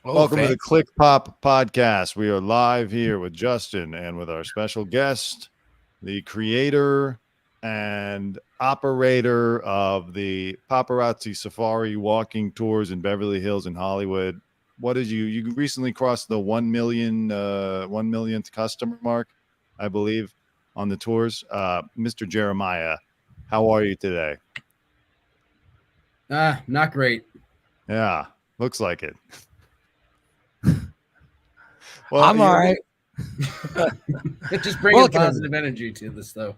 Oh, Welcome to fancy. the Click Pop Podcast. We are live here with Justin and with our special guest, the creator and operator of the Paparazzi Safari walking tours in Beverly Hills and Hollywood. What did you recently crossed the 1 millionth customer mark, I believe, on the tours. Mr. Jeremiah, how are you today? Not great. Yeah, looks like it. Well, I'm all right. Just bringing Welcome. positive energy to this, though.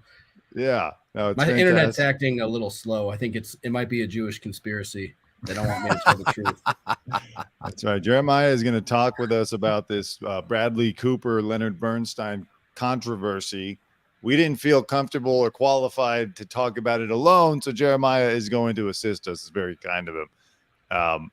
yeah, no, it's My fantastic. internet's acting a little slow. I think it might be a Jewish conspiracy. They don't want me to tell the truth. That's right. Jeremiah is going to talk with us about this Bradley Cooper, Leonard Bernstein controversy. We didn't feel comfortable or qualified to talk about it alone, so Jeremiah is going to assist us. It's very kind of him.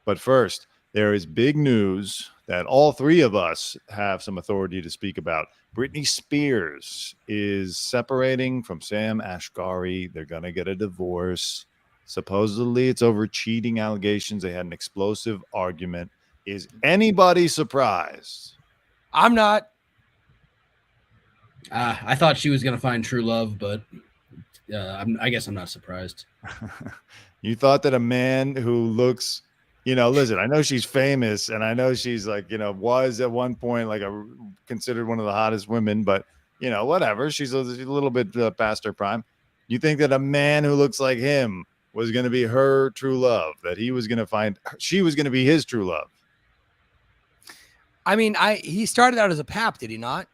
But first, there is big news that all three of us have some authority to speak about. Britney Spears is separating from Sam Ashgari. They're going to get a divorce. Supposedly, it's over cheating allegations. They had an explosive argument. Is anybody surprised? I'm not. I thought she was going to find true love, but I guess I'm not surprised. You thought that a man who looks, listen, I know she's famous and I know she's like, was at one point like considered one of the hottest women, but whatever. She's a little bit past her prime. You think that a man who looks like him was going to be her true love, that he was going to find, she was going to be his true love? I mean, he started out as a pap, did he not?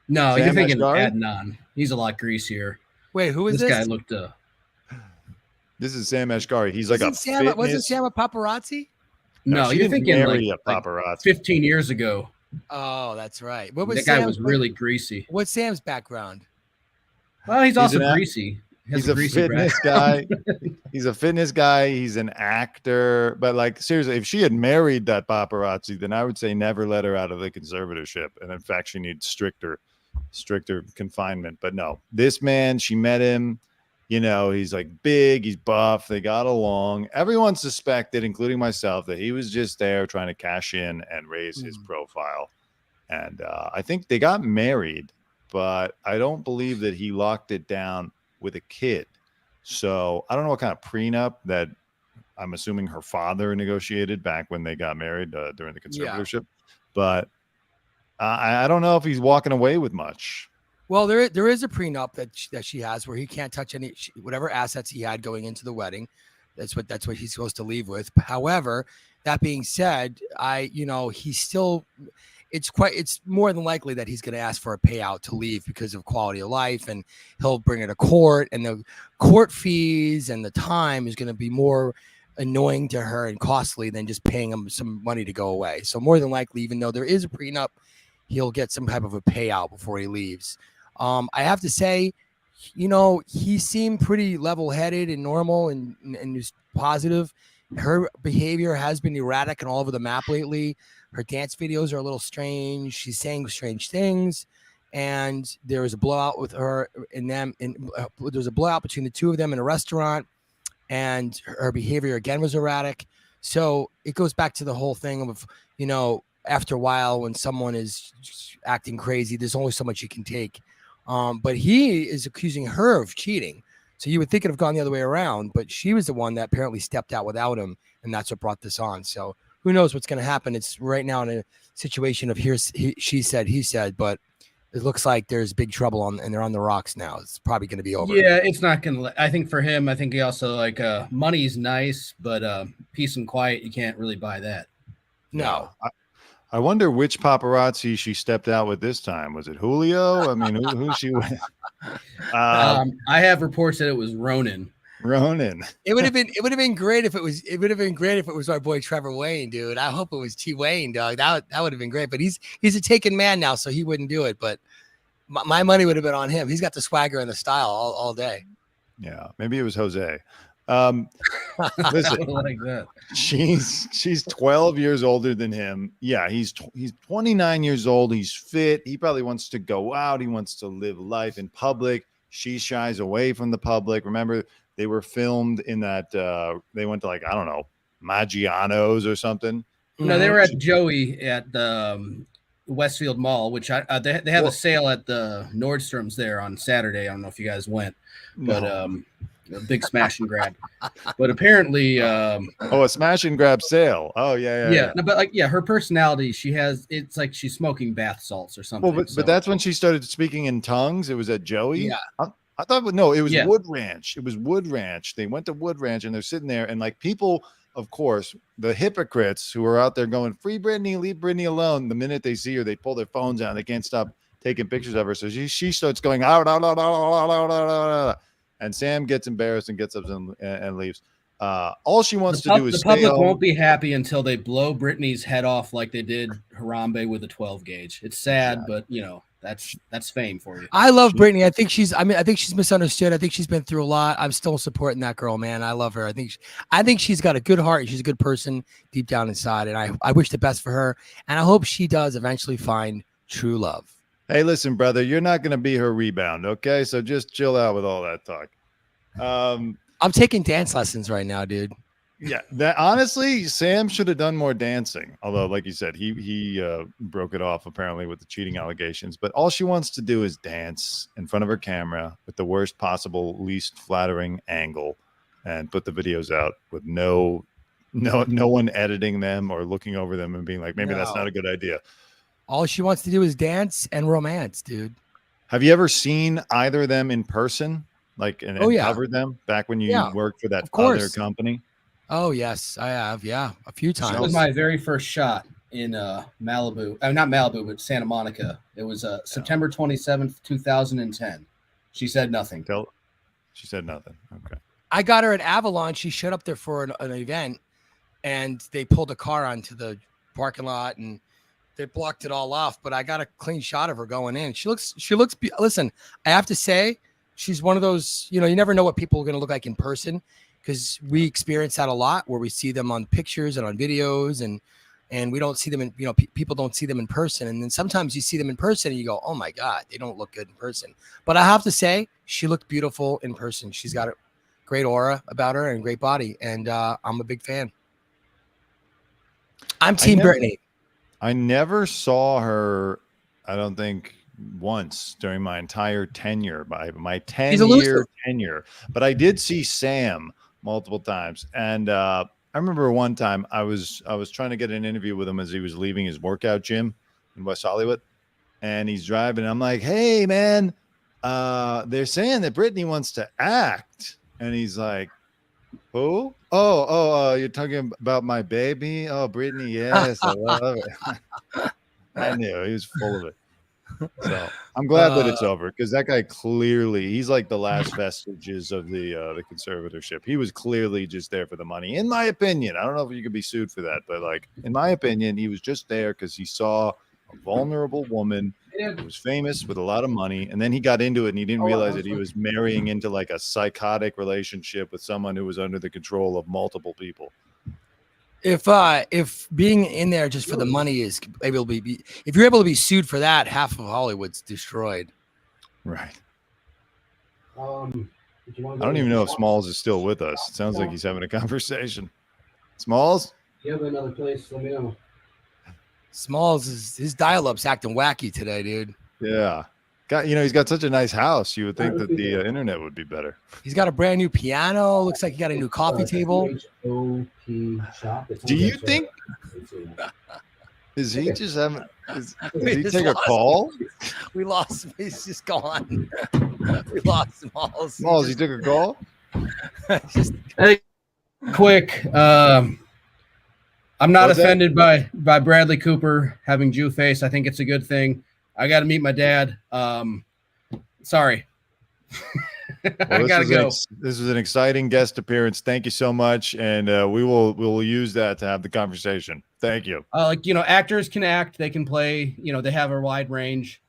No, Sam you're thinking Ashgari? Adnan. He's a lot greasier. Wait, who is This this? guy looked. This is Sam Ashgari. He's like wasn't Sam a paparazzi? No, she you're didn't thinking marry like a paparazzi. 15 years ago. Oh, that's right. What was That guy Sam, was really greasy. What's Sam's background? Well, he's also an greasy. He has He's a greasy fitness guy. He's a fitness guy. He's an actor. But like seriously, if she had married that paparazzi, then I would say never let her out of the conservatorship. And in fact, she needs stricter confinement. But no, this man, she met him. He's like big, he's buff, they got along. Everyone suspected, including myself, that he was just there trying to cash in and raise his profile. And I think they got married, but I don't believe that he locked it down with a kid. So I don't know what kind of prenup that I'm assuming her father negotiated back when they got married during the conservatorship. But I don't know if he's walking away with much. Well, there is a prenup that she has where he can't touch whatever assets he had going into the wedding. That's what he's supposed to leave with. However, that being said, he's still. It's more than likely that he's going to ask for a payout to leave because of quality of life, and he'll bring it to court, and the court fees and the time is going to be more annoying to her and costly than just paying him some money to go away. So more than likely, even though there is a prenup, he'll get some type of a payout before he leaves. I have to say, he seemed pretty level-headed and normal and just positive. Her behavior has been erratic and all over the map lately. Her dance videos are a little strange. She's saying strange things. And there was a blowout with her and them. And there was a blowout between the two of them in a restaurant. And her behavior, again, was erratic. So it goes back to the whole thing of, after a while when someone is acting crazy, there's only so much you can take. But he is accusing her of cheating. So you would think it would have gone the other way around, but she was the one that apparently stepped out without him, and that's what brought this on. So who knows what's going to happen? It's right now in a situation of she said, he said, but it looks like there's big trouble and they're on the rocks now. It's probably going to be over. Yeah, it's not going to. I think for him, I think he also money's nice, but peace and quiet, you can't really buy that. No. I wonder which paparazzi she stepped out with this time. Was it Julio? I mean, who she with? I have reports that it was Ronan. It would have been great if it was our boy Trevor Wayne, dude. I hope it was T Wayne, dog. That would have been great. But he's a taken man now, so he wouldn't do it. But my money would have been on him. He's got the swagger and the style all day. Yeah, maybe it was Jose. Listen, like that. She's 12 years older than him. Yeah, he's 29 years old. He's fit. He probably wants to go out. He wants to live life in public. She shies away from the public. Remember, they were filmed in that they went to I don't know, Maggiano's or something, No, they were at Joey at the Westfield Mall, which they have a sale at the Nordstrom's there on Saturday. I don't know if you guys went, but a big smash and grab. But apparently, a smash and grab sale. Oh yeah. No, but her personality, it's like she's smoking bath salts or something. Well, but that's when she started speaking in tongues. It was at Joey. Yeah. I thought, no, it was Wood Ranch. It was Wood Ranch. They went to Wood Ranch and they're sitting there, and like people, of course, the hypocrites who are out there going, "Free Britney, leave Britney alone." The minute they see her, they pull their phones out. They can't stop taking pictures of her. So she starts going out, and Sam gets embarrassed and gets up and leaves. All she wants to do is the public won't be happy until they blow Britney's head off like they did Harambe with a 12 gauge. It's sad, but that's fame for you. I love Britney. I think she's misunderstood. I think she's been through a lot. I'm still supporting that girl, man. I love her. I think she's got a good heart. She's a good person deep down inside, and I wish the best for her. And I hope she does eventually find true love. Hey, listen, brother, you're not going to be her rebound, okay? So just chill out with all that talk. I'm taking dance lessons right now, dude. Yeah, that honestly, Sam should have done more dancing. Although, like you said, he broke it off apparently with the cheating allegations. But all she wants to do is dance in front of her camera with the worst possible, least flattering angle, and put the videos out with no one editing them or looking over them and being like, maybe that's not a good idea. All she wants to do is dance and romance, dude. Have you ever seen either of them in person? Like, and covered them back when you worked for that other company? Oh, yes, I have. Yeah, a few times. That was my very first shot in Malibu. Not Malibu, but Santa Monica. It was September 27th, 2010. She said nothing. She said nothing. Okay. I got her at Avalon. She showed up there for an event, and they pulled a car onto the parking lot, and they blocked it all off. But I got a clean shot of her going in. She looks. Listen, I have to say, she's one of those. You never know what people are going to look like in person, because we experience that a lot, where we see them on pictures and on videos, and we don't see them in, people don't see them in person. And then sometimes you see them in person and you go, oh my God, they don't look good in person. But I have to say, she looked beautiful in person. She's got a great aura about her and great body. And I'm a big fan. I'm Team Britney. I never saw her, I don't think, once during my entire tenure, my 10-year tenure. But I did see Sam multiple times, and I remember one time I was trying to get an interview with him as he was leaving his workout gym in West Hollywood, and he's driving. And I'm like, "Hey, man, they're saying that Britney wants to act," and he's like, "Who? You're talking about my baby? Oh, Britney, yes, I love it." I knew he was full of it. So I'm glad that it's over, because that guy he's like the last vestiges of the conservatorship. He was clearly just there for the money, in my opinion. I don't know if you could be sued for that, but like, in my opinion, he was just there because he saw a vulnerable woman who was famous with a lot of money, and then he got into it and he didn't realize that he was marrying into like a psychotic relationship with someone who was under the control of multiple people. If being in there just for the money is able to be, if you're able to be sued for that, half of Hollywood's destroyed. Right. I don't even know if Smalls is still with us. It sounds like he's having a conversation. Smalls? If you have another place, let me know. Smalls his dial-up's acting wacky today, dude. Yeah. He's got such a nice house. You would think that the internet would be better. He's got a brand new piano. Looks like he got a new coffee table. Do you think? Is he just having? Does he take a call? We lost him. He's just gone. We lost Smalls. Smalls, you took a call? Hey, quick. I'm not offended by Bradley Cooper having Jewface. I think it's a good thing. I got to meet my dad. Sorry. I got to go. This was an exciting guest appearance. Thank you so much. And we'll use that to have the conversation. Thank you. Actors can act. They can play. They have a wide range.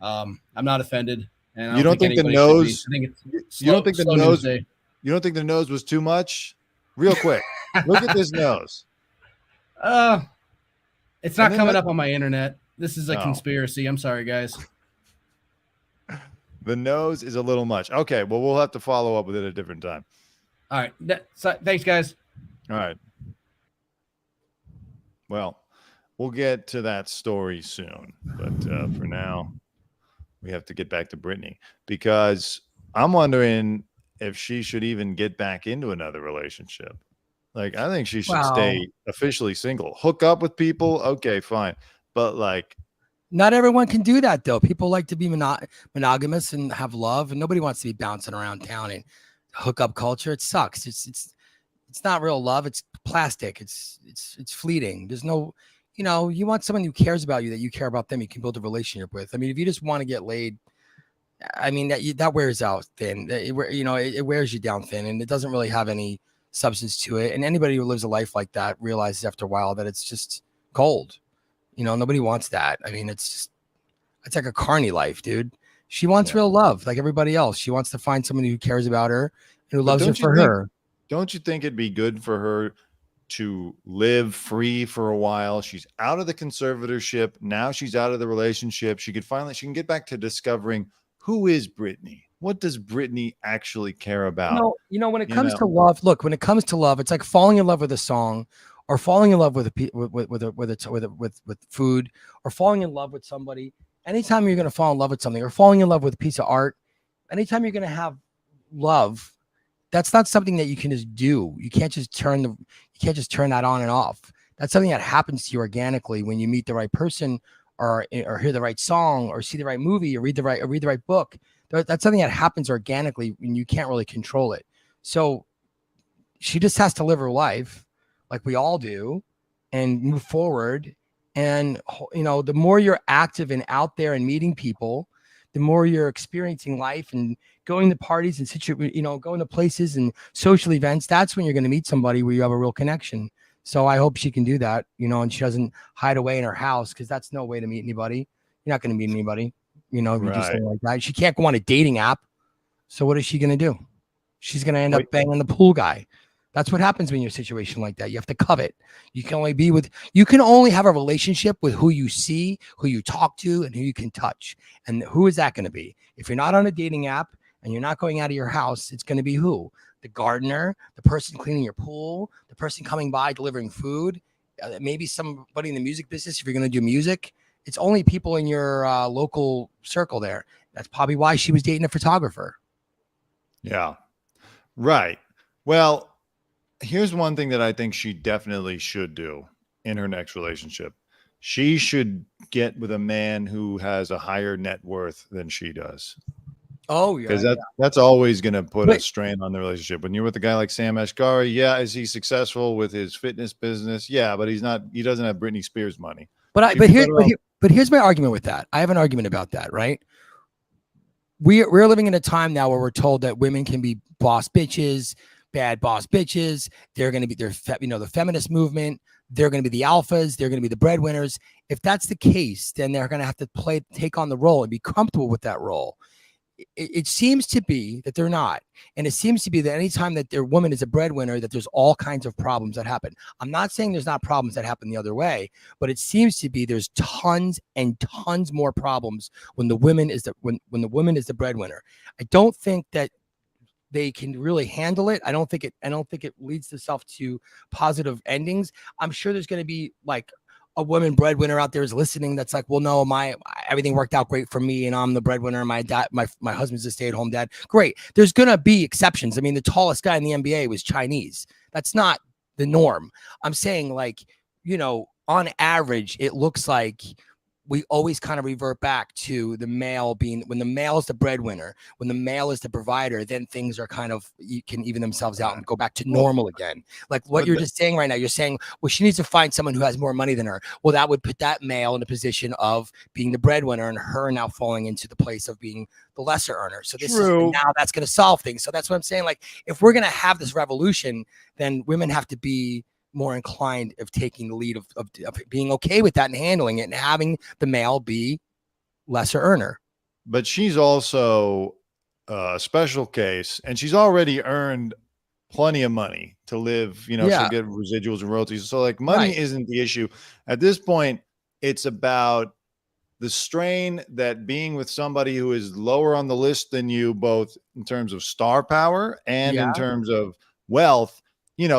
I'm not offended. And you don't think the nose? You don't think the nose was too much? Real quick, look at this nose. It's not coming up on my internet. This is a conspiracy. I'm sorry, guys. The nose is a little much. Okay, well, we'll have to follow up with it at a different time. All right. Thanks, guys. All right. Well, we'll get to that story soon. But for now, we have to get back to Britney, because I'm wondering if she should even get back into another relationship. Like, I think she should Wow. stay officially single. Hook up with people, okay, fine. But like, Not everyone can do that though. People like to be monogamous and have love, and nobody wants to be bouncing around town and hookup culture. It sucks. It's not real love. It's plastic. It's fleeting. There's no, you want someone who cares about you, that you care about them. You can build a relationship with. I mean, if you just want to get laid, I mean that wears out thin. It wears you down thin, and it doesn't really have any substance to it. And anybody who lives a life like that realizes after a while that it's just cold. Nobody wants that. I mean, it's like a carny life, dude. She wants real love, like everybody else. She wants to find somebody who cares about her and who loves her for her. Don't you think it'd be good for her to live free for a while? She's out of the conservatorship. Now she's out of the relationship. She can get back to discovering, who is Britney? What does Britney actually care about? When it comes to love, look, when it comes to love, it's like falling in love with a song, or falling in love with food, or falling in love with somebody. Anytime you're going to fall in love with something, or falling in love with a piece of art, anytime you're going to have love, that's not something that you can just do. You can't just turn that on and off. That's something that happens to you organically when you meet the right person, or hear the right song, or see the right movie, or read the right book. That's something that happens organically, and you can't really control it. So she just has to live her life like we all do, and move forward. And the more you're active and out there and meeting people, the more you're experiencing life and going to parties and going to places and social events. That's when you're going to meet somebody where you have a real connection. So I hope she can do that, and she doesn't hide away in her house, because that's no way to meet anybody. You're not going to meet anybody, if you do something like that. She can't go on a dating app. So what is she going to do? She's going to end up banging the pool guy. That's what happens when you're in a situation like that. You have to covet. You can only have a relationship with who you see, who you talk to, and who you can touch. And who is that going to be? If you're not on a dating app and you're not going out of your house, it's going to be who? The gardener, the person cleaning your pool, the person coming by delivering food, maybe somebody in the music business if you're going to do music. It's only people in your local circle there. That's probably why she was dating a photographer. Yeah. Right. Well, here's one thing that I think she definitely should do in her next relationship. She should get with a man who has a higher net worth than she does. Oh, yeah. Because that's always going to put a strain on the relationship. When you're with a guy like Sam Ashgari, is he successful with his fitness business? Yeah, but he doesn't have Britney Spears money. But here's my argument with that. I have an argument about that, right? We're living in a time now where we're told that women can be boss bitches, bad boss bitches. They're going to be the feminist movement. They're going to be the alphas. They're going to be the breadwinners. If that's the case, then they're going to have to take on the role and be comfortable with that role. It seems to be that they're not. And it seems to be that anytime that their woman is a breadwinner, that there's all kinds of problems that happen. I'm not saying there's not problems that happen the other way, but it seems to be there's tons and tons more problems when the woman is when the woman is the breadwinner. I don't think that they can really handle it. I don't think it leads itself to positive endings. I'm sure there's going to be like a woman breadwinner out there is listening. That's like, well, no, everything worked out great for me, and I'm the breadwinner. My dad, my husband's a stay-at-home dad. Great. There's going to be exceptions. I mean, the tallest guy in the NBA was Chinese. That's not the norm. I'm saying, like, on average, it looks like we always kind of revert back to the male when the male is the breadwinner, when the male is the provider, then things are kind of, you can even themselves out and go back to normal again. Like what you're just saying right now, you're saying, well, she needs to find someone who has more money than her. Well, that would put that male in a position of being the breadwinner and her now falling into the place of being the lesser earner. So now that's going to solve things. So that's what I'm saying. Like, if we're going to have this revolution, then women have to be more inclined of taking the lead of being okay with that and handling it and having the male be lesser earner. But she's also a special case, and she's already earned plenty of money to live. She'll get residuals and royalties. So like money isn't the issue. At this point, it's about the strain that being with somebody who is lower on the list than you, both in terms of star power and in terms of wealth,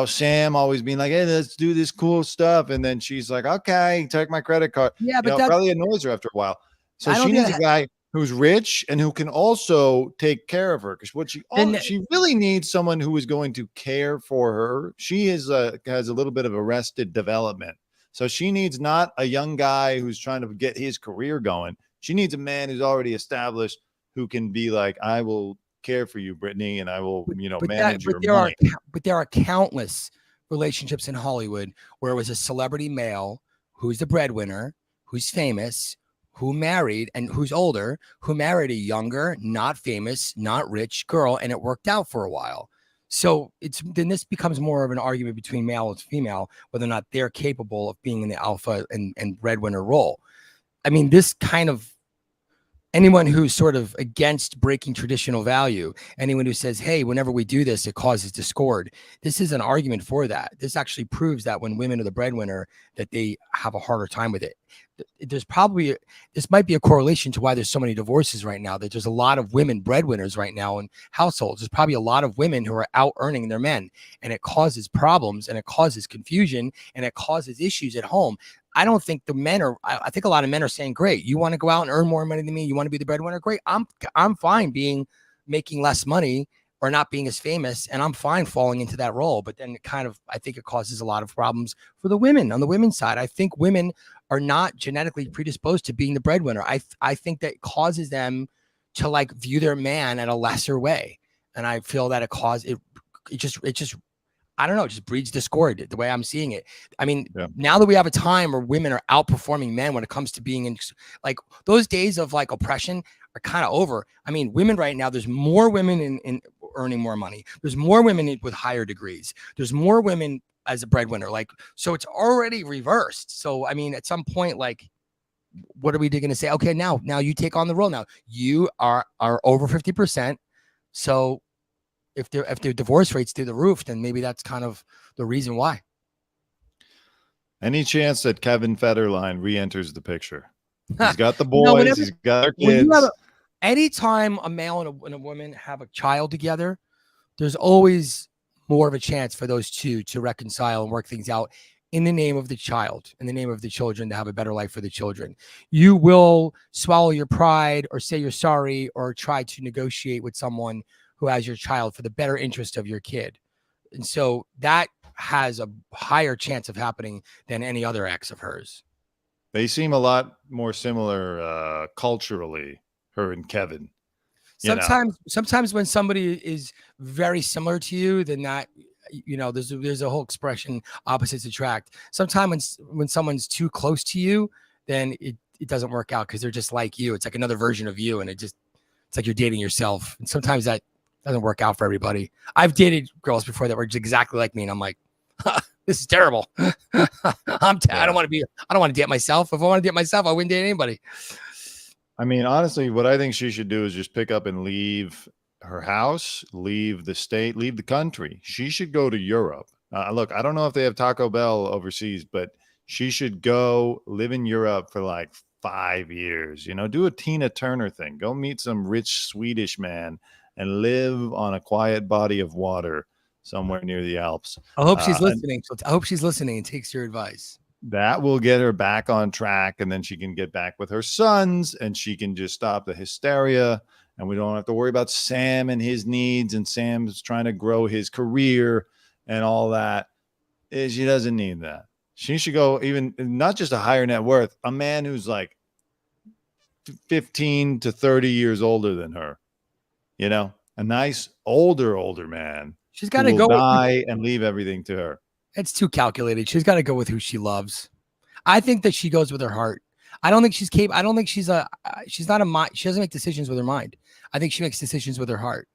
Sam always being like, hey, let's do this cool stuff. And then she's like, okay, take my credit card. Yeah, but It that probably annoys her after a while. So I don't she think needs a guy who's rich and who can also take care of her. Because what she really needs someone who is going to care for her. She has a little bit of arrested development. So she needs not a young guy who's trying to get his career going. She needs a man who's already established who can be like, I will care for you, Britney, and I will, manage your money. But there are countless relationships in Hollywood where it was a celebrity male who's the breadwinner, who's famous, who married and who's older, who married a younger, not famous, not rich girl, and it worked out for a while. So then this becomes more of an argument between male and female, whether or not they're capable of being in the alpha and breadwinner role. I mean, this kind of anyone who's sort of against breaking traditional value, anyone who says, hey, whenever we do this, it causes discord. This is an argument for that. This actually proves that when women are the breadwinner, that they have a harder time with it. This might be a correlation to why there's so many divorces right now, that there's a lot of women breadwinners right now in households. There's probably a lot of women who are out earning their men, and it causes problems and it causes confusion and it causes issues at home. I don't think I think a lot of men are saying, great, you want to go out and earn more money than me, you want to be the breadwinner, great. I'm fine making less money or not being as famous, and I'm fine falling into that role. But then I think it causes a lot of problems for the women on the women's side. I think women are not genetically predisposed to being the breadwinner. I think that causes them to view their man in a lesser way. And I feel that it just I don't know, it just breeds discord the way I'm seeing it. I mean, Now that we have a time where women are outperforming men when it comes to being in, those days of oppression are kind of over. I mean, women right now, there's more women in earning more money. There's more women with higher degrees. There's more women as a breadwinner. So it's already reversed. So, I mean, at some point, what are we going to say? Okay, now you take on the role. Now you are over 50%. So if their divorce rates through the roof, then maybe that's kind of the reason why. Any chance that Kevin Federline re-enters the picture? He's got the boys. He's got their kids. Anytime a male and a woman have a child together, there's always more of a chance for those two to reconcile and work things out in the name of the child, in the name of the children, to have a better life for the children. You will swallow your pride or say you're sorry or try to negotiate with someone who has your child for the better interest of your kid. And so that has a higher chance of happening than any other ex of hers. They seem a lot more similar culturally, her and Kevin. Sometimes when somebody is very similar to you, then that, there's a whole expression, opposites attract. Sometimes when someone's too close to you, then it doesn't work out because they're just like you. It's like another version of you. And it's like you're dating yourself. And sometimes that doesn't work out for everybody. I've dated girls before that were just exactly like me. And I'm like, this is terrible. I don't want to date myself. If I want to date myself, I wouldn't date anybody. I mean, honestly, what I think she should do is just pick up and leave her house, leave the state, leave the country. She should go to Europe. Look, I don't know if they have Taco Bell overseas, but she should go live in Europe for 5 years. Do a Tina Turner thing. Go meet some rich Swedish man and live on a quiet body of water somewhere near the Alps. I hope she's listening. I hope she's listening and takes your advice. That will get her back on track, and then she can get back with her sons, and she can just stop the hysteria, and we don't have to worry about Sam and his needs, and Sam's trying to grow his career and all that. She doesn't need that. She should go even not just a higher net worth, a man who's 15 to 30 years older than her. A nice older man. She's got to go die and leave everything to her. It's too calculated. She's got to go with who she loves. I think that she goes with her heart. I don't think she's capable. I don't think she's not a mind. She doesn't make decisions with her mind. I think she makes decisions with her heart.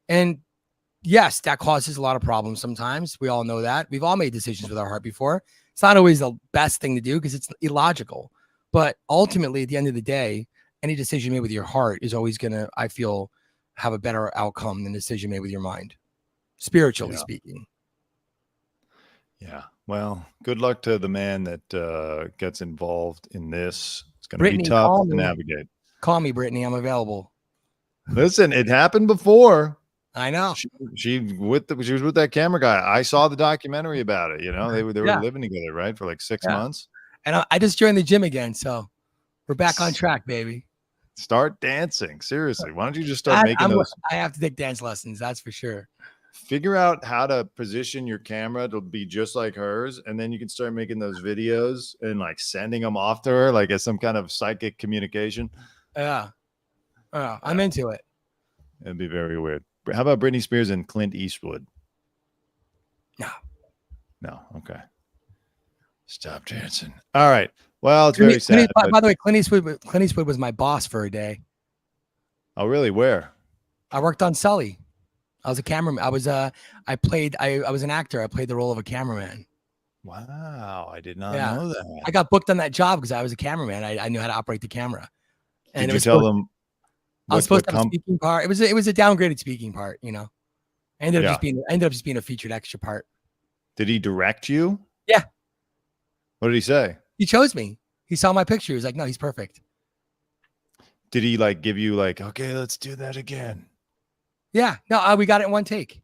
And yes, that causes a lot of problems sometimes. We all know that. We've all made decisions with our heart before. It's not always the best thing to do because it's illogical. But ultimately, at the end of the day, any decision made with your heart is always going to, I feel, have a better outcome than a decision made with your mind, spiritually speaking. Yeah. Well, good luck to the man that gets involved in this. It's going to be tough to navigate. Call me, Britney. I'm available. Listen, it happened before. I know. She was with that camera guy. I saw the documentary about it. You know, they were living together, right, for like 6 months. And I just joined the gym again, so we're back on track, baby. Start dancing. Seriously, why don't you just start making those? I have to take dance lessons. That's for sure. Figure out how to position your camera to be just like hers, and then you can start making those videos and like sending them off to her, like as some kind of psychic communication. Yeah. I'm into it. It'd be very weird. How about Britney Spears and Clint Eastwood? No. Okay. Stop dancing. All right. Well, it's very sad. By the way, Clint Eastwood was my boss for a day. Oh, really? Where? I worked on Sully. I was a cameraman. I was an actor. I played the role of a cameraman. Wow. I did not know that. I got booked on that job because I was a cameraman. I knew how to operate the camera. And did you tell them? I was supposed to have a speaking part. It was a downgraded speaking part, you know. I ended up just being a featured extra part. Did he direct you? Yeah. What did he say? He chose me. He saw my picture. He was like, no, he's perfect. Did he like give you like, okay, let's do that again? Yeah. No, we got it in one take.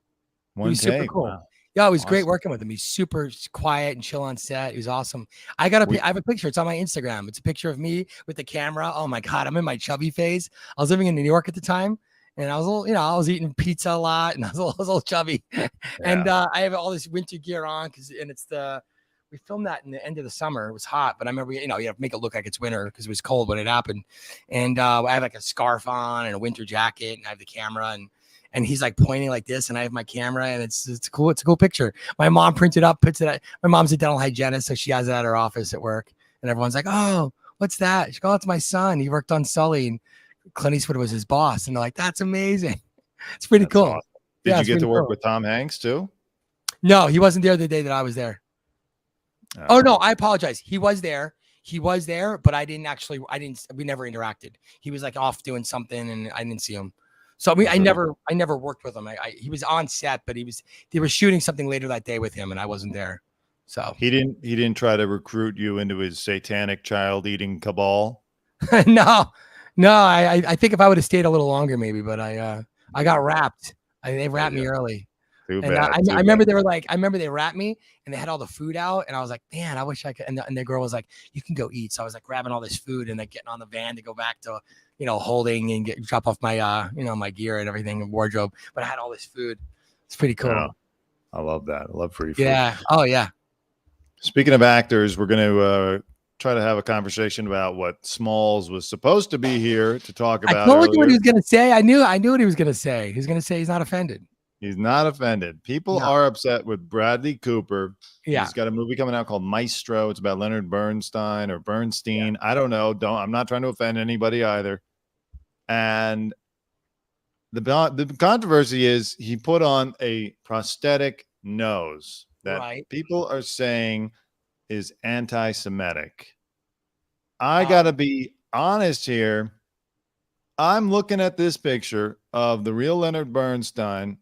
One take. Super cool. Wow. Yeah, it was great working with him. He's super quiet and chill on set. He was awesome. I have a picture. It's on my Instagram. It's a picture of me with the camera. Oh my God, I'm in my chubby phase. I was living in New York at the time, and I was a little, I was eating pizza a lot, and I was a little chubby. Yeah. And I have all this winter gear on we filmed that in the end of the summer. It was hot, but I remember, you have to make it look like it's winter because it was cold when it happened. And I have like a scarf on and a winter jacket, and I have the camera and he's like pointing like this, and I have my camera, and it's cool. It's a cool picture. My mom puts it up. My mom's a dental hygienist, so she has it at her office at work, and everyone's like, "Oh, what's that?" She goes, "Oh, it's my son. He worked on Sully, and Clint Eastwood was his boss." And they're like, "That's amazing." It's pretty cool. Awesome. Did you get to work with Tom Hanks too? No, he wasn't there the day that I was there. Oh no, I apologize. He was there, but we never interacted. He was like off doing something, and I didn't see him. So I never worked with him. He was on set, but they were shooting something later that day with him, and I wasn't there. So he didn't try to recruit you into his satanic child eating cabal. No. I think if I would have stayed a little longer, maybe, but I got wrapped. They wrapped me early. I remember they wrapped me and they had all the food out, and I was like, man, I wish I could. And the girl was like, you can go eat. So I was like grabbing all this food and like getting on the van to go back to, holding and drop off my, my gear and everything and wardrobe. But I had all this food. It's pretty cool. Yeah. I love that. I love free food. Yeah. Oh yeah. Speaking of actors, we're going to try to have a conversation about what Smalls was supposed to be here to talk about. I told you what he was going to say. I knew what he was going to say. He's going to say he's not offended. He's not offended. People are upset with Bradley Cooper. Yeah. He's got a movie coming out called Maestro. It's about Leonard Bernstein or Bernstein. Yeah. I don't know. I'm not trying to offend anybody either. And the controversy is he put on a prosthetic nose that people are saying is anti-Semitic. I got to be honest here. I'm looking at this picture of the real Leonard Bernstein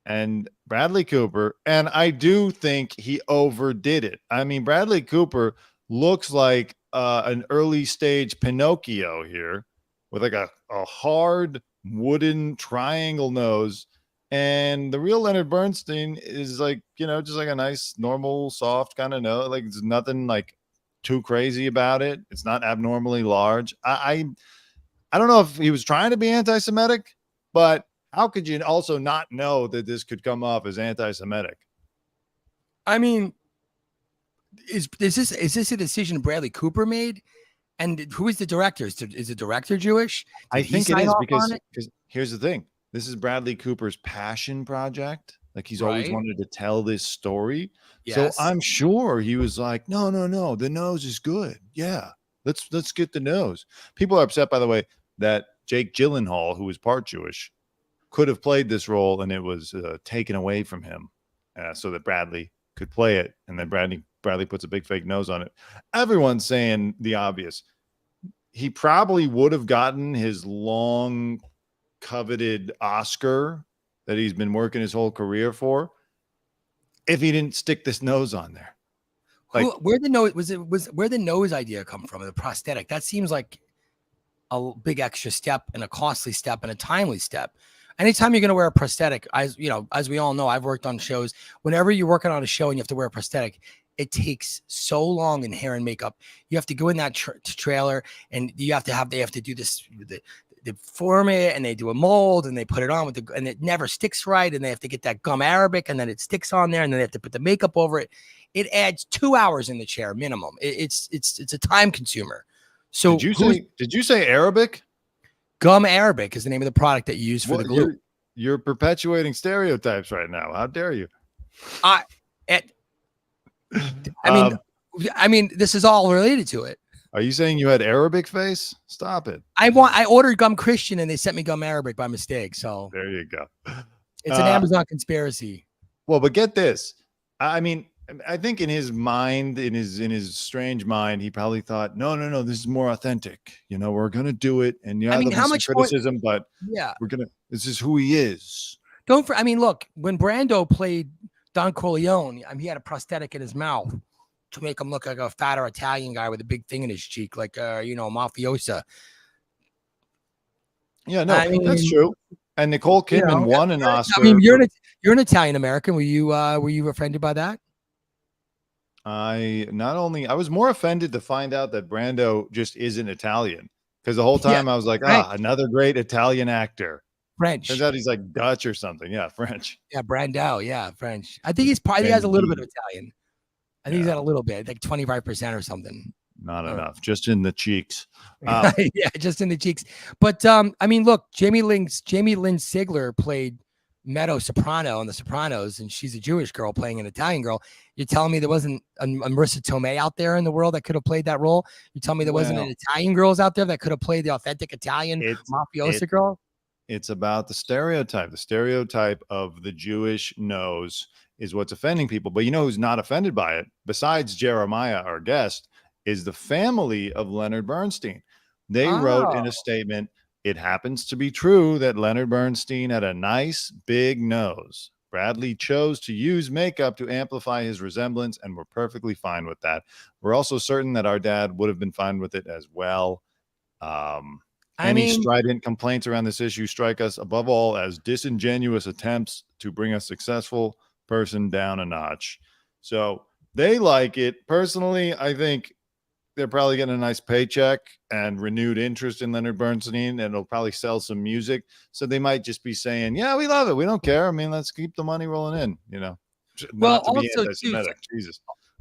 and Bradley Cooper, and I do think he overdid it. I mean, Bradley Cooper looks like an early stage Pinocchio here with like a hard wooden triangle nose. And the real Leonard Bernstein is like, just like a nice, normal, soft kind of nose. Like there's nothing like too crazy about it. It's not abnormally large. I don't know if he was trying to be anti-Semitic, but how could you also not know that this could come off as anti-Semitic? I mean, is this a decision Bradley Cooper made? And who is the director? Is the director Jewish? I think it is because here's the thing. This is Bradley Cooper's passion project. Like he's always wanted to tell this story. Yes. So I'm sure he was like, no. The nose is good. Yeah. Let's get the nose. People are upset, by the way, that Jake Gyllenhaal, who is part Jewish, could have played this role and it was taken away from him so that Bradley could play it. And then Bradley puts a big fake nose on it. Everyone's saying the obvious. He probably would have gotten his long coveted Oscar that he's been working his whole career for if he didn't stick this nose on there. Like, where the nose idea come from? The prosthetic. That seems like a big extra step and a costly step and a timely step. anytime you're going to wear a prosthetic, as we all know, I've worked on shows. Whenever you're working on a show and you have to wear a prosthetic, it takes so long in hair and makeup. You have to go in that trailer, and they have to do this. They form it, and they do a mold, and they put it on and it never sticks right. And they have to get that gum Arabic, and then it sticks on there, and then they have to put the makeup over it. It adds 2 hours in the chair minimum. It's a time consumer. So did you say Arabic? Gum Arabic is the name of the product that you use for the glue. You're perpetuating stereotypes right now. How dare you? I mean, this is all related to it. Are you saying you had Arabic face? Stop it. I ordered Gum Christian and they sent me Gum Arabic by mistake. So there you go. It's an Amazon conspiracy. Well, but get this. I mean, I think in his mind, in his strange mind, he probably thought, no, this is more authentic. We're gonna do it, and how much criticism, but yeah, this is who he is. Look, when Brando played Don Corleone, he had a prosthetic in his mouth to make him look like a fatter Italian guy with a big thing in his cheek, like mafiosa. Yeah, no, that's true. And Nicole Kidman won an Oscar. I mean, you're an Italian American. Were you offended by that? I was more offended to find out that Brando just isn't Italian, because the whole time I was like, another great Italian actor. French. Turns out he's like Dutch or something. Yeah, French. Yeah, Brando. Yeah, French. I think he has a little bit of Italian. I think he's got a little bit, like 25% or something. Not enough, just in the cheeks. Yeah, just in the cheeks. But look, Jamie Lynn Sigler played Meadow Soprano on The Sopranos, and she's a Jewish girl playing an Italian girl. You're telling me there wasn't a Marissa Tomei out there in the world that could have played that role? You tell me there wasn't an Italian girls out there that could have played the authentic Italian mafiosa girl? It's about the stereotype. The stereotype of the Jewish nose is what's offending people. But who's not offended by it, besides Jeremiah, our guest, is the family of Leonard Bernstein. They wrote in a statement, "It happens to be true that Leonard Bernstein had a nice big nose. Bradley chose to use makeup to amplify his resemblance, and we're perfectly fine with that. We're also certain that our dad would have been fine with it as well. Any strident complaints around this issue strike us above all as disingenuous attempts to bring a successful person down a notch." So they like it. Personally, I think they're probably getting a nice paycheck and renewed interest in Leonard Bernstein, and it'll probably sell some music. So they might just be saying, yeah, we love it. We don't care. I mean, let's keep the money rolling in, Well, not to be anti-Semitic. Jesus.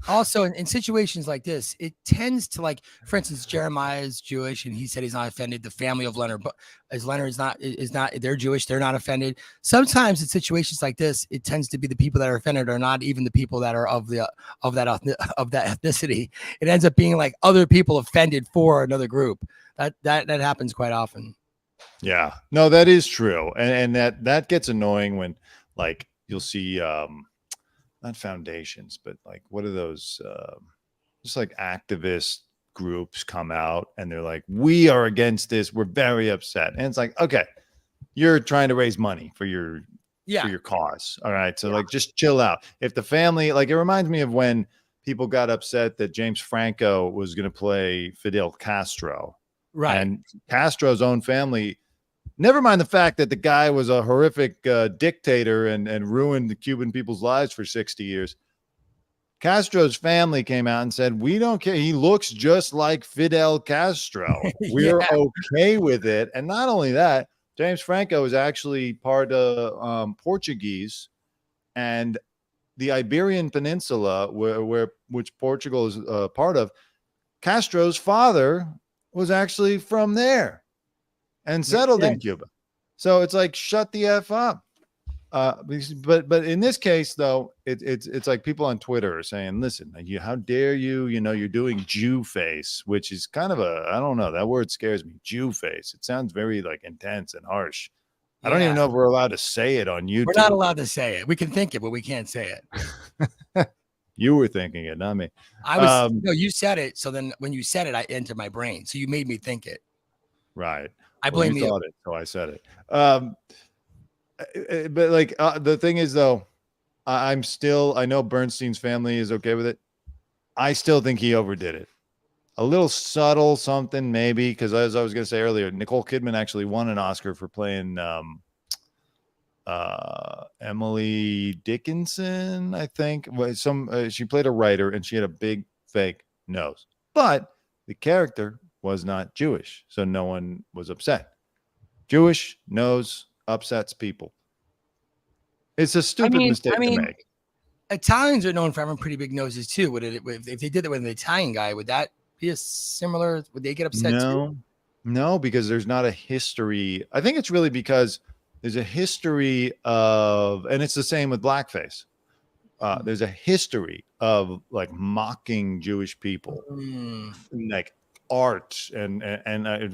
Also, in situations like this, it tends to, like, for instance, Jeremiah is Jewish, and he said he's not offended. The family of Leonard, but as Leonard is not, they're Jewish, they're not offended. Sometimes in situations like this, it tends to be the people that are offended are not even the people that are of that ethnicity. It ends up being like other people offended for another group. That happens quite often. Yeah, no, that is true, and that gets annoying when, like, you'll see. Not foundations, but like, what are those? Just like activist groups come out and they're like, we are against this. We're very upset. And it's like, okay, you're trying to raise money for your cause. All right. So like, just chill out. If the family, like, it reminds me of when people got upset that James Franco was going to play Fidel Castro. Right. And Castro's own family, never mind the fact that the guy was a horrific dictator and ruined the Cuban people's lives for 60 years. Castro's family came out and said, we don't care. He looks just like Fidel Castro. We're okay with it. And not only that, James Franco is actually part of Portuguese, and the Iberian Peninsula, which Portugal is part of, Castro's father was actually from there and settled in Cuba. So it's like, shut the F up. But in this case, though, it's like people on Twitter are saying, listen, how dare you, you're doing Jewface, which is kind of I don't know, that word scares me. Jewface. It sounds very like intense and harsh. Yeah. I don't even know if we're allowed to say it on YouTube. We're not allowed to say it. We can think it, but we can't say it. You were thinking it, not me. I was, no, you said it. So then when you said it, I entered my brain. So you made me think it. Right. I blame you. Thought it, so I said it. But like, the thing is, though, I know Bernstein's family is okay with it. I still think he overdid it. A little subtle something, maybe, because as I was going to say earlier, Nicole Kidman actually won an Oscar for playing Emily Dickinson, I think. She played a writer, and she had a big fake nose, but the character was not Jewish, so no one was upset. Jewish nose upsets people. It's a stupid mistake to make. Italians are known for having pretty big noses too. If they did it with an Italian guy, would that be a similar? Would they get upset too? No, because there's not a history. I think it's really because there's a history of, and it's the same with blackface. There's a history of like mocking Jewish people, like art and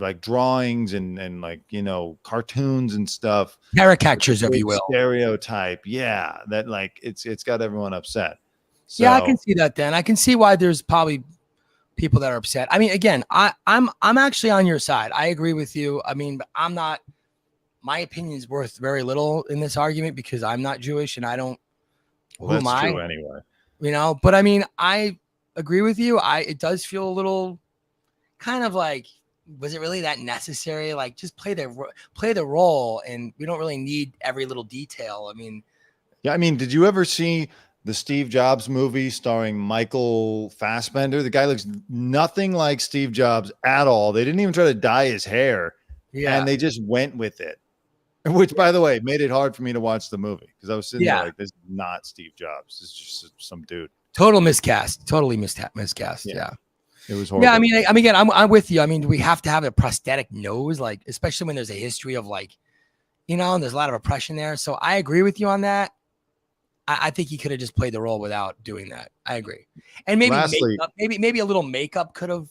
like drawings and like, you know, cartoons and stuff, caricatures, if you will, stereotype. Yeah, that like it's got everyone upset. So, yeah, I can see that. Then I can see why there's probably people that are upset. I mean, again, I'm actually on your side. I agree with you. I mean, I'm not. My opinion is worth very little in this argument because I'm not Jewish and I don't. Well, that's true anyway. You know, but I mean, I agree with you. It does feel a little kind of like, was it really that necessary? Like, just play the role, and we don't really need every little detail. I mean, yeah. I mean, did you ever see the Steve Jobs movie starring Michael Fassbender? The guy looks nothing like Steve Jobs at all. They didn't even try to dye his hair, and they just went with it. Which, by the way, made it hard for me to watch the movie because I was sitting there like, this is not Steve Jobs. This is just some dude. Total miscast. Totally miscast. Yeah. It was horrible. Yeah, I mean, again, I'm with you. I mean, we have to have a prosthetic nose, like, especially when there's a history of like, you know, and there's a lot of oppression there. So I agree with you on that. I think he could have just played the role without doing that. I agree. And maybe maybe a little makeup could have.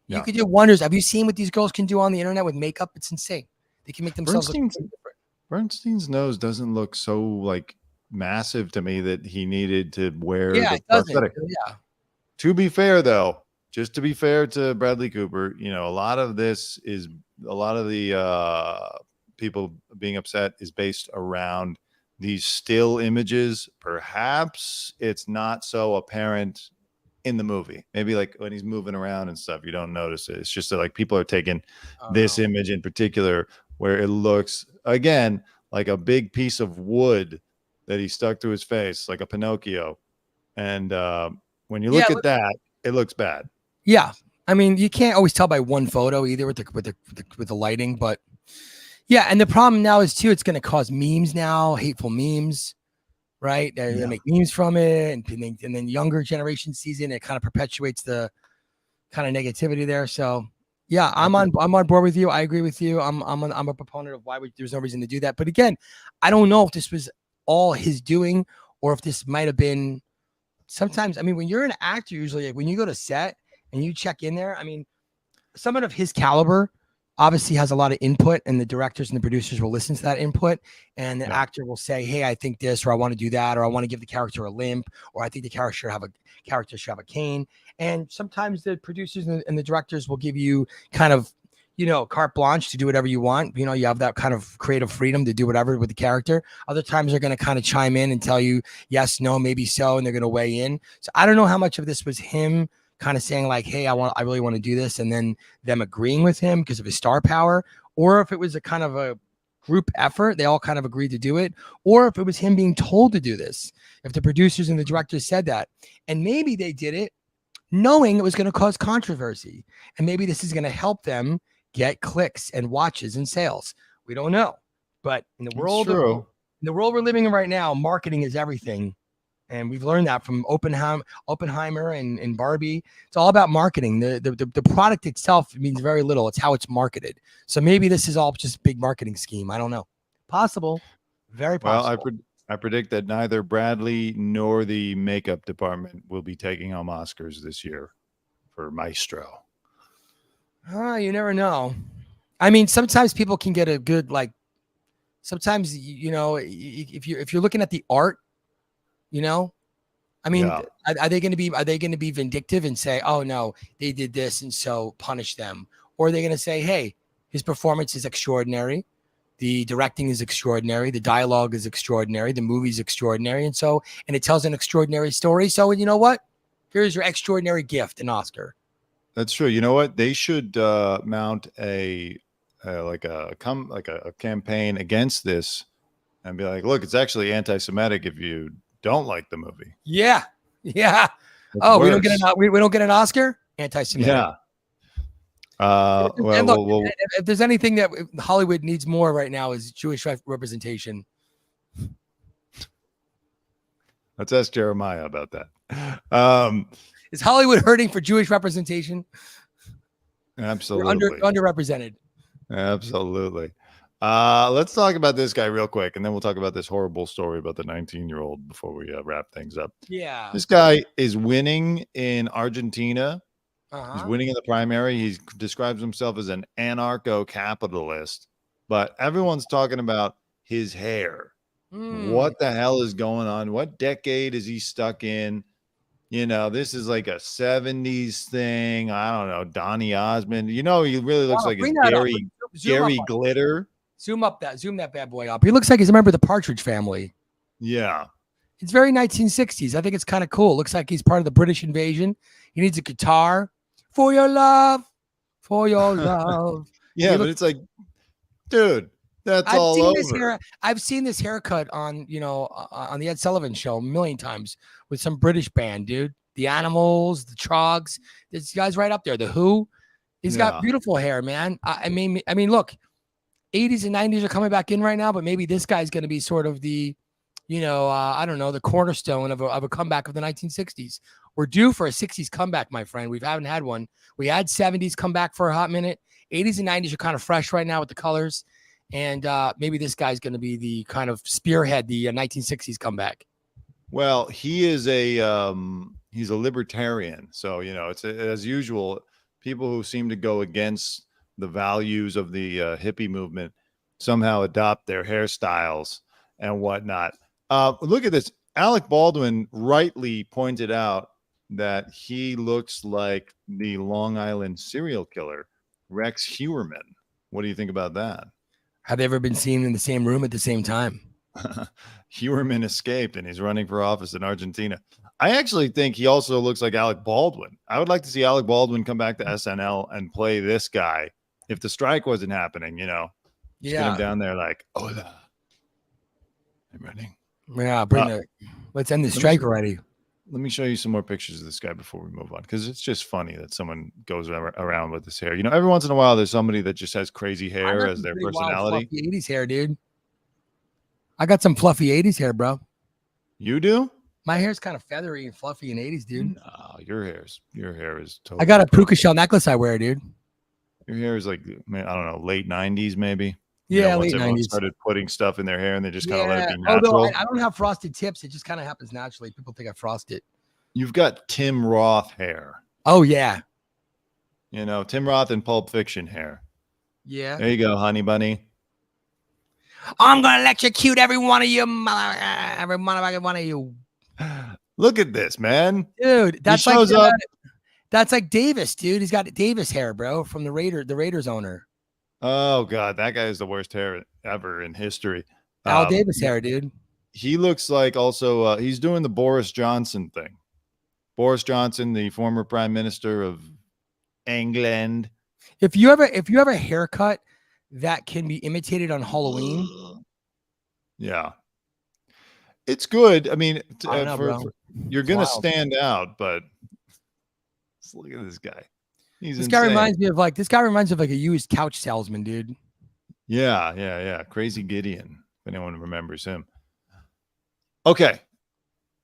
You could do wonders. Have you seen what these girls can do on the internet with makeup? It's insane. They can make themselves look different. Bernstein's nose doesn't look so like massive to me that he needed to wear the prosthetic. Yeah. To be fair, though, just to be fair to Bradley Cooper, you know, a lot of the people being upset is based around these still images. Perhaps it's not so apparent in the movie. Maybe like when he's moving around and stuff, you don't notice it. It's just that like people are taking this image in particular where it looks, again, like a big piece of wood that he stuck to his face, like a Pinocchio. And when you look at that, it looks bad. Yeah. I mean, you can't always tell by one photo either with the lighting, but yeah. And the problem now is too, it's going to cause memes now, hateful memes, right? They're going to make memes from it. And then younger generation sees it and it kind of perpetuates the kind of negativity there. So yeah, I'm on board with you. I agree with you. I'm a proponent of why there's no reason to do that. But again, I don't know if this was all his doing or if this might have been sometimes. I mean, when you're an actor, usually like when you go to set and you check in there, I mean, someone of his caliber obviously has a lot of input, and the directors and the producers will listen to that input, and the actor will say, hey, I think this, or I want to do that, or I want to give the character a limp, or I think the character should have a cane. And sometimes the producers and the directors will give you kind of, you know, carte blanche to do whatever you want. You know, you have that kind of creative freedom to do whatever with the character. Other times they're going to kind of chime in and tell you yes, no, maybe so, and they're going to weigh in. So I don't know how much of this was him kind of saying like, hey, I really want to do this, and then them agreeing with him because of his star power, or if it was a kind of a group effort, they all kind of agreed to do it, or if it was him being told to do this, if the producers and the directors said that, and maybe they did it knowing it was going to cause controversy, and maybe this is going to help them get clicks and watches and sales. We don't know, but in the world we're living in right now, marketing is everything. And we've learned that from Oppenheimer and Barbie. It's all about marketing. The product itself means very little. It's how it's marketed. So maybe this is all just a big marketing scheme. I don't know. Possible. Very possible. Well, I predict that neither Bradley nor the makeup department will be taking home Oscars this year for Maestro. You never know. I mean, sometimes people can get a good, like, sometimes, you know, if you're looking at the art, you know, I mean, are they going to be vindictive and say, oh no, they did this, and so punish them? Or are they going to say, hey, his performance is extraordinary. The directing is extraordinary. The dialogue is extraordinary. The movie's extraordinary. And it tells an extraordinary story. So you know what? Here's your extraordinary gift, an Oscar. That's true. You know what? They should mount a campaign against this and be like, look, it's actually anti-Semitic if you don't like the movie. Yeah. Yeah. It's Oh, worse. we don't get an Oscar? Anti-Semitic. Yeah. And look, if there's anything that Hollywood needs more right now is Jewish representation. Let's ask Jeremiah about that. Is Hollywood hurting for Jewish representation? Absolutely. Underrepresented. Absolutely. Let's talk about this guy real quick, and then we'll talk about this horrible story about the 19-year-old before we wrap things up. Yeah. This guy is winning in Argentina. He's winning in the primary. He describes himself as an anarcho-capitalist, but everyone's talking about his hair. What the hell is going on? What decade is he stuck in? You know, this is like a 70s thing. I don't know. Donny Osmond. You know, he really looks like it's Gary Glitter. Zoom that bad boy up. He looks like he's a member of the Partridge Family. Yeah. It's very 1960s. I think it's kind of cool. Looks like he's part of the British invasion. He needs a guitar. For your love. For your love. Yeah, but it's like, dude, that's all over. I've seen this haircut on, on the Ed Sullivan Show a million times with some British band, dude. The Animals, the Trogs. This guy's right up there. The Who. He's got beautiful hair, man. I mean, look, 80s and 90s are coming back in right now, but maybe this guy's going to be sort of the, I don't know, the cornerstone of a comeback of the 1960s. We're due for a 60s comeback, my friend. We haven't had one. We had 70s come back for a hot minute. 80s and 90s are kind of fresh right now with the colors. And maybe this guy's going to be the kind of spearhead, the 1960s comeback. Well, he is he's a libertarian. So, it's as usual, people who seem to go against the values of the hippie movement somehow adopt their hairstyles and whatnot. Look at this. Alec Baldwin rightly pointed out that he looks like the Long Island serial killer, Rex Heuermann. What do you think about that? Have they ever been seen in the same room at the same time? Heuermann escaped and he's running for office in Argentina. I actually think he also looks like Alec Baldwin. I would like to see Alec Baldwin come back to SNL and play this guy. If the strike wasn't happening, just get him down there like, hola. I'm running. Yeah, let's end the strike already. Let me show you some more pictures of this guy before we move on, because it's just funny that someone goes around with this hair. Every once in a while, there's somebody that just has crazy hair as their personality. Fluffy 80s hair, dude. I got some fluffy 80s hair, bro. You do? My hair's kind of feathery and fluffy in 80s, dude. No, your hair is totally. I got a puka shell necklace I wear, dude. Your hair is like, I don't know, late 90s maybe. Yeah, once late everyone 90s. Started putting stuff in their hair and they just kind of let it be natural. Although I don't have frosted tips, it just kind of happens naturally. People think I frost it. You've got Tim Roth hair. Oh yeah. Tim Roth and Pulp Fiction hair. Yeah. There you go, honey bunny. I'm gonna electrocute every one of you, every one of you. Look at this, man, dude. That's like Davis, dude. He's got Davis hair, bro, from the Raiders owner. Oh God, that guy is the worst hair ever in history. Al Davis hair, dude. He looks like also he's doing the Boris Johnson thing. Boris Johnson, the former prime minister of England. If you have a haircut that can be imitated on Halloween, yeah, it's good. I mean, you're gonna stand out, but look at this guy. This guy reminds me of like a used couch salesman, dude. Yeah. Crazy Gideon, if anyone remembers him. Okay.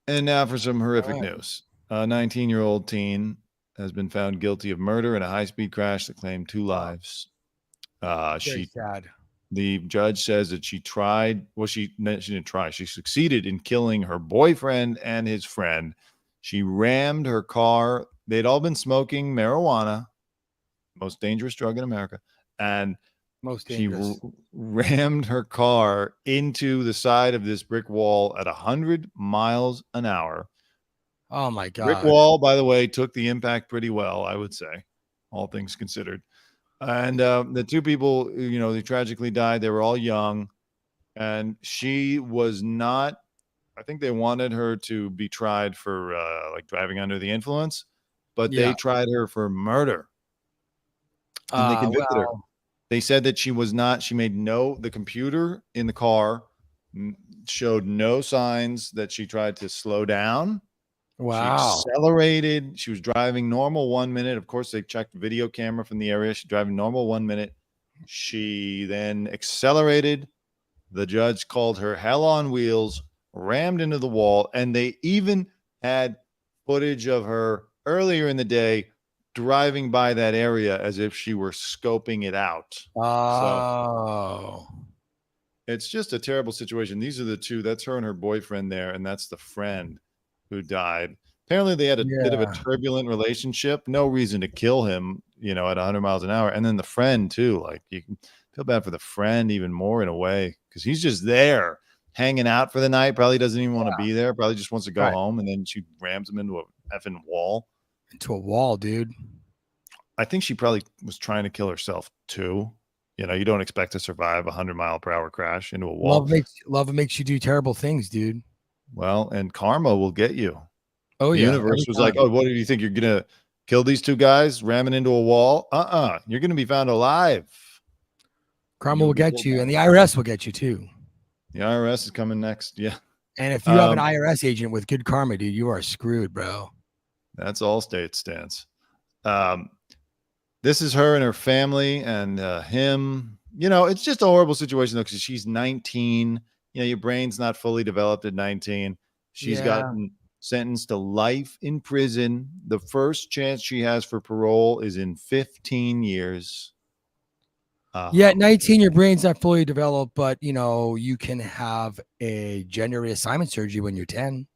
And now for some horrific news. A 19-year-old teen has been found guilty of murder in a high-speed crash that claimed 2 lives. Very sad. The judge says that she tried. Well, she didn't try. She succeeded in killing her boyfriend and his friend. She rammed her car. They'd all been smoking marijuana, most dangerous drug in America, and she rammed her car into the side of this brick wall at 100 miles an hour. Oh my God! Brick wall, by the way, took the impact pretty well, I would say, all things considered. And the 2 people, they tragically died. They were all young, and she was not. I think they wanted her to be tried for like driving under the influence, but they tried her for murder. And they convicted her. They said that she was not. She made the computer in the car showed no signs that she tried to slow down. Wow. She accelerated. She was driving normal 1 minute. Of course, they checked video camera from the area. She's driving normal 1 minute. She then accelerated. The judge called her hell on wheels, rammed into the wall, and they even had footage of her earlier in the day driving by that area as if she were scoping it out. Oh. So it's just a terrible situation. These are the two. That's her and her boyfriend there, and that's the friend who died. Apparently, they had a bit of a turbulent relationship. No reason to kill him, at 100 miles an hour. And then the friend, too. Like, you can feel bad for the friend even more in a way because he's just there hanging out for the night. Probably doesn't even want to be there. Probably just wants to go home. And then she rams him into a effing wall. Into a wall, dude. I think she probably was trying to kill herself, too. You don't expect to survive a 100-mile-per-hour crash into a wall. Love makes you do terrible things, dude. Well, and karma will get you. Oh, the universe was like, oh, what do you think? You're going to kill these two guys, ramming into a wall? You're going to be found alive. Karma will get you, and the IRS will get you, too. The IRS is coming next, yeah. And if you have an IRS agent with good karma, dude, you are screwed, bro. That's Allstate stance. This is her and her family and him. It's just a horrible situation, though, because she's 19. Your brain's not fully developed at 19. She's gotten sentenced to life in prison. The first chance she has for parole is in 15 years. At 19, your brain's not fully developed, but, you can have a gender reassignment surgery when you're 10.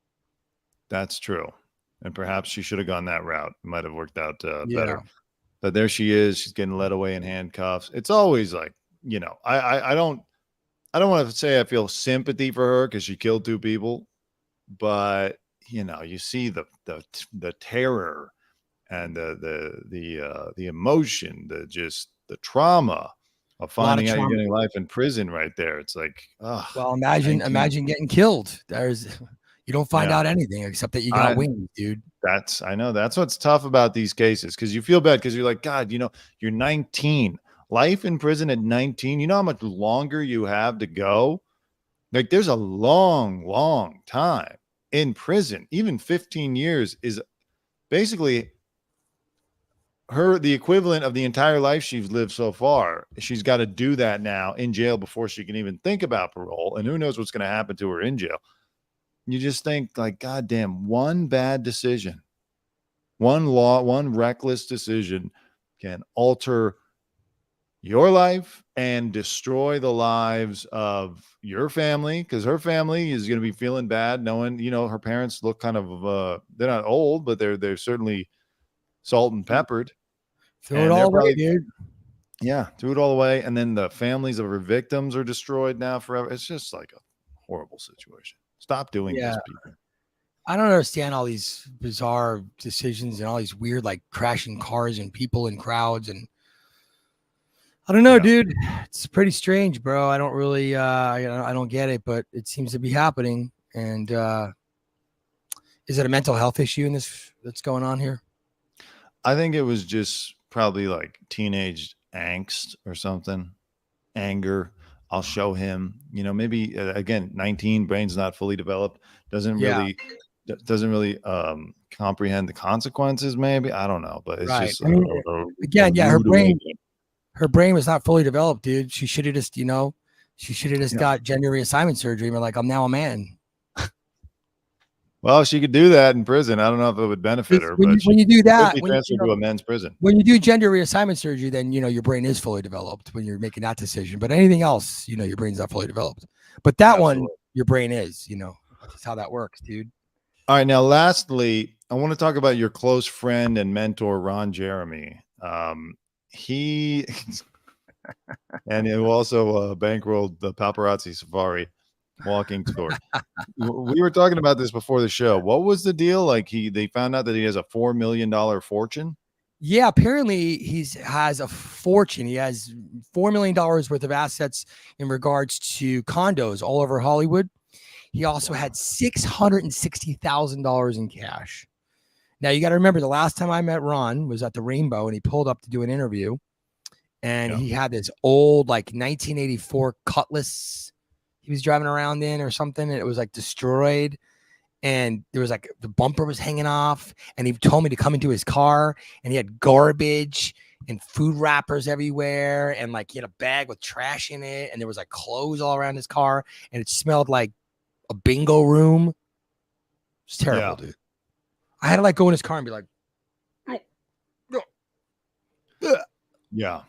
That's true. And perhaps she should have gone that route. It might have worked out better. But there she is. She's getting led away in handcuffs. It's always like, I don't want to say I feel sympathy for her because she killed two people, but you see the terror and the emotion, the trauma of finding out you're getting life in prison right there. It's like, well, imagine getting killed. You don't find out anything except that you got wings, dude. I know that's what's tough about these cases because you feel bad because you're like, God, you're 19. Life in prison at 19, you know how much longer you have to go? Like, there's a long, long time in prison. Even 15 years is basically the equivalent of the entire life she's lived so far. She's got to do that now in jail before she can even think about parole. And who knows what's going to happen to her in jail. You just think, like, God damn, one bad decision, one reckless decision can alter your life and destroy the lives of your family, because her family is going to be feeling bad knowing, her parents look kind of, they're not old, but they're certainly salt and peppered. Throw it all away, dude. Yeah, threw it all away. And then the families of her victims are destroyed now forever. It's just like a horrible situation. Stop doing this, people. I don't understand all these bizarre decisions and all these weird, like, crashing cars and people in crowds. And I don't know, dude. It's pretty strange, bro. I don't really, I don't get it, but it seems to be happening. And is it a mental health issue that's going on here? I think it was just probably like teenage angst or something, anger. I'll show him, maybe again, 19, brain's not fully developed, doesn't really comprehend the consequences. Maybe, I don't know, but it's just her brain was not fully developed, dude. She should have just, got gender reassignment surgery. And we're like, I'm now a man. Well, she could do that in prison. I don't know if it would benefit her, but when you do that, when transferred to a men's prison. When you do gender reassignment surgery, then your brain is fully developed when you're making that decision. But anything else, your brain's not fully developed. But that one, your brain is. That's how that works, dude. All right, now lastly, I want to talk about your close friend and mentor, Ron Jeremy. He and who also bankrolled the paparazzi safari walking tour. We were talking about this before the show. What was the deal? Like they found out that he has a $4 million fortune. Yeah, apparently he has a fortune. He has $4 million worth of assets in regards to condos all over Hollywood. He also had $660,000 in cash. Now you got to remember, the last time I met Ron was at the Rainbow, and he pulled up to do an interview, and he had this old, like, 1984 Cutlass. he was driving around in or something, and it was like destroyed. And there was like the bumper was hanging off, and he told me to come into his car, and he had garbage and food wrappers everywhere, and like he had a bag with trash in it, and there was like clothes all around his car, and it smelled like a bingo room. It's terrible, dude. I had to like go in his car and be like, yeah.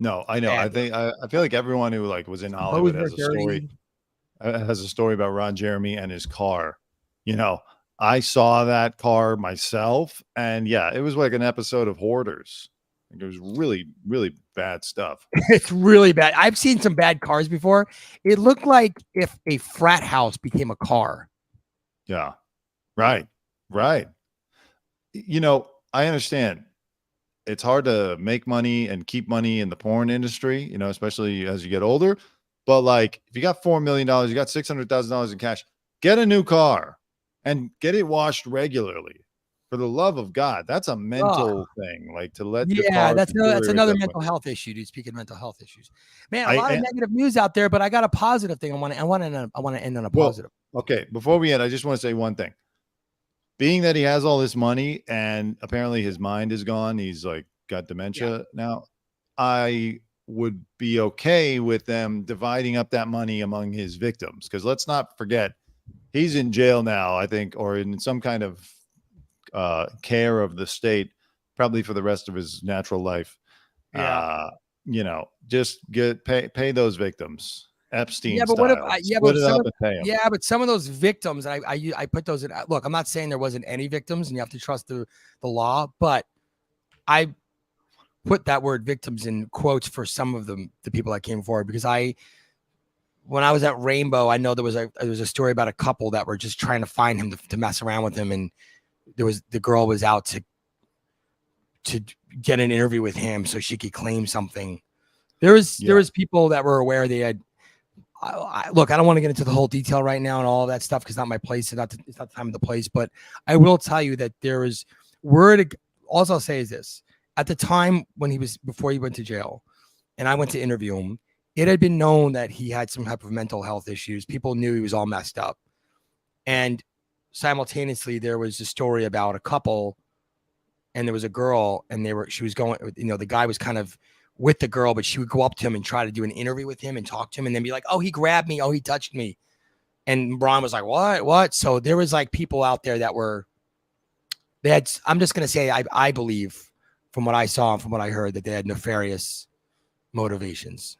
No, I know. I think I feel like everyone who like was in Hollywood has a story about Ron Jeremy and his car. You know, I saw that car myself, and yeah, it was like an episode of Hoarders. Like, it was really, really bad stuff. It's really bad. I've seen some bad cars before. It looked like if a frat house became a car. Yeah. Right. You know, I understand. It's hard to make money and keep money in the porn industry, you know, especially as you get older. But like, if you got $4 million, you got $600,000 in cash, get a new car and get it washed regularly. For the love of God, that's a mental thing. Like to let your car that's another mental health issue, dude. Speaking of mental health issues, man, a lot of negative news out there, but I got a positive thing. I want to end on a positive. Okay, before we end, I just want to say one thing. Being that he has all this money and apparently his mind is gone, he's like got dementia now. I would be okay with them dividing up that money among his victims, because let's not forget he's in jail now, I think, or in some kind of care of the state, probably for the rest of his natural life. You know, just pay those victims. Epstein. Yeah, but but some of those victims, I put those in. Look, I'm not saying there wasn't any victims, and you have to trust the law, but I put that word victims in quotes for some of the people that came forward, because when I was at Rainbow, I know there was a story about a couple that were just trying to find him to mess around with him, and the girl was out to get an interview with him so she could claim something. There was people that were aware they had. Look, I don't want to get into the whole detail right now and all of that stuff, because not my place. It's not the time of the place. But I will tell you that there is word. All I'll say is this: at the time before he went to jail, and I went to interview him, it had been known that he had some type of mental health issues. People knew he was all messed up, and simultaneously there was a story about a couple, and there was a girl, and she was going. You know, the guy was kind of with the girl, but she would go up to him and try to do an interview with him and talk to him, and then be like, oh, he grabbed me. Oh, he touched me. And Ron was like, what? So there was like people out there that I'm just going to say, I believe from what I saw and from what I heard, that they had nefarious motivations.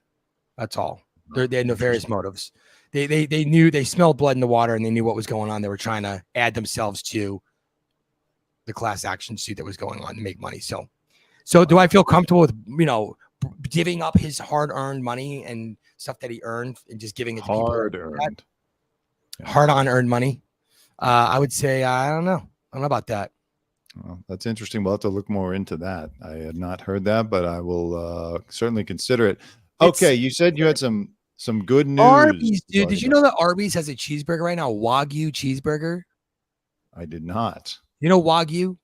That's all. They had nefarious motives. They knew, they smelled blood in the water, and they knew what was going on. They were trying to add themselves to the class action suit that was going on to make money. So do I feel comfortable with, you know, giving up his hard-earned money and stuff that he earned and just giving it to hard-earned, hard-on-earned money? I would say I don't know about that. Well, that's interesting. We'll have to look more into that. I had not heard that, but I will certainly consider it. Okay, you said you had some good news. Arby's, dude. Did you know that Arby's has a cheeseburger right now? Wagyu cheeseburger. I did not. You know Wagyu?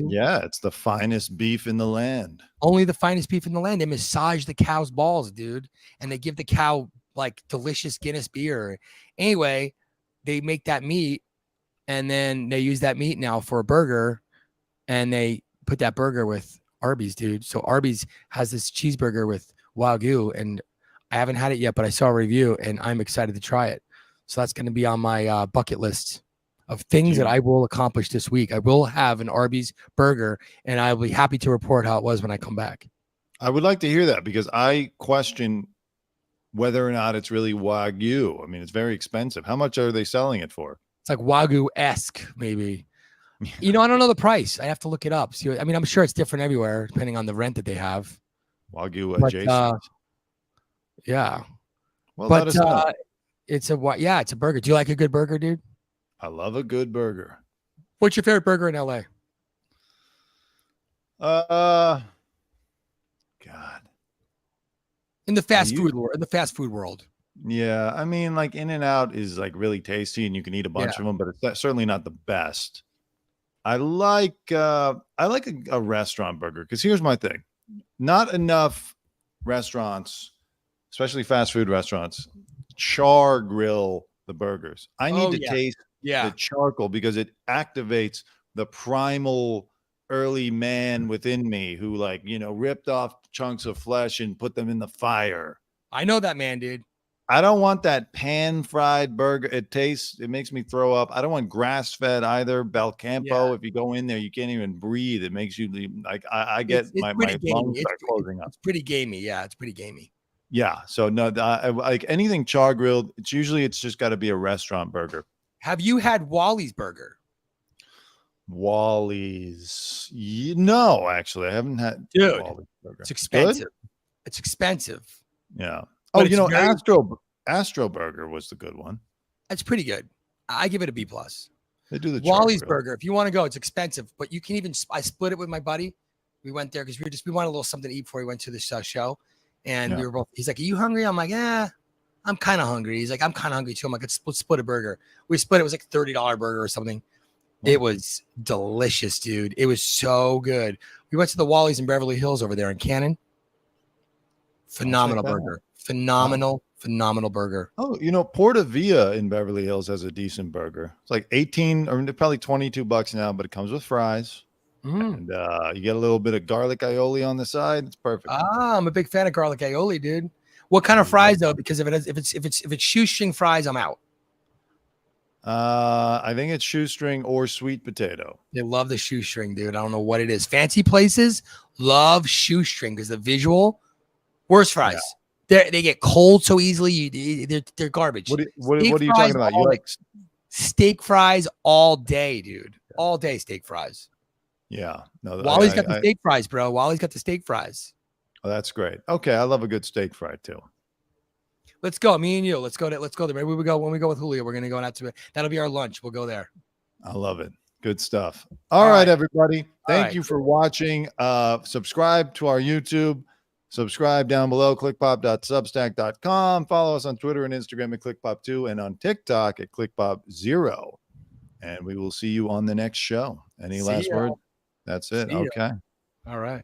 Yeah, it's the finest beef in the land. Only the finest beef in the land. They massage the cow's balls, dude, and they give the cow like delicious Guinness beer. Anyway, they make that meat, and then they use that meat now for a burger, and they put that burger with Arby's, dude. So Arby's has this cheeseburger with Wagyu, and I haven't had it yet, but I saw a review, and I'm excited to try it. So that's going to be on my bucket list of things that I will accomplish this week. I will have an Arby's burger, and I'll be happy to report how it was when I come back. I would like to hear that, because I question whether or not it's really Wagyu. I mean, it's very expensive. How much are they selling it for? It's like Wagyu-esque, maybe. You know, I don't know the price. I have to look it up. See, I mean, I'm sure it's different everywhere, depending on the rent that they have. Wagyu adjacent. Yeah. Well, but it's a burger. Do you like a good burger, dude? I love a good burger. What's your favorite burger in LA? God. In the fast food world. Yeah, I mean, like In-N-Out is like really tasty, and you can eat a bunch of them, but it's certainly not the best. I like a restaurant burger, because here's my thing: not enough restaurants, especially fast food restaurants, char grill the burgers. I need Oh, to yeah. taste Yeah. the charcoal because it activates the primal early man within me who, like, you know, ripped off chunks of flesh and put them in the fire. I know that, man, dude. I don't want that pan fried burger. It makes me throw up. I don't want grass fed either. Belcampo, Yeah. if you go in there, you can't even breathe. It makes you like, I get It's my pretty lungs gamey. start closing up. It's pretty gamey. Yeah, it's pretty gamey. Yeah. So no, like anything char grilled, it's just got to be a restaurant burger. Have you had Wally's burger? Wally's. No, actually, I haven't had Dude, Wally's burger. It's expensive. Good? It's expensive. Yeah. But Oh, it's you know, very- Astro Burger was the good one. It's pretty good. I give it a B plus. They do the char Wally's grill. burger. If you want to go, it's expensive, but you can even. I split it with my buddy. We went there because we wanted a little something to eat before we went to this show, and Yeah. we were both. He's like, "Are you hungry?" I'm like, "Yeah, I'm kind of hungry." He's like, "I'm kind of hungry too." I'm like, "Let's split a burger." We split. It was like $30 burger or something. It was delicious, dude. It was so good. We went to the Wally's in Beverly Hills over there in Cannon. Phenomenal that burger. Phenomenal burger. Oh, you know, Porta Villa in Beverly Hills has a decent burger. It's like 18 or probably $22 now, but it comes with fries. And you get a little bit of garlic aioli on the side. It's perfect. I'm a big fan of garlic aioli, dude. What kind of fries though? Because if it's shoestring fries, I'm out. I think it's shoestring or sweet potato. They love the shoestring, dude. I don't know what it is. Fancy places love shoestring because the visual. Worst fries. They get cold so easily. They're garbage. What are you talking about? You like steak fries all day, dude. All day steak fries. Yeah. No, Wally's got the steak fries, bro. Wally's got the steak fries. Oh, that's great. Okay, I love a good steak fry too. Let's go. Me and you. Let's go there. Maybe we go when we go with Julio. We're gonna go out to it. That'll be our lunch. We'll go there. I love it. Good stuff. All right, everybody. Thank you for watching. Subscribe to our YouTube. Subscribe down below, clickpop.substack.com. Follow us on Twitter and Instagram at clickpop2 and on TikTok at clickpop0. And we will see you on the next show. Any last word? That's it. Okay. All right.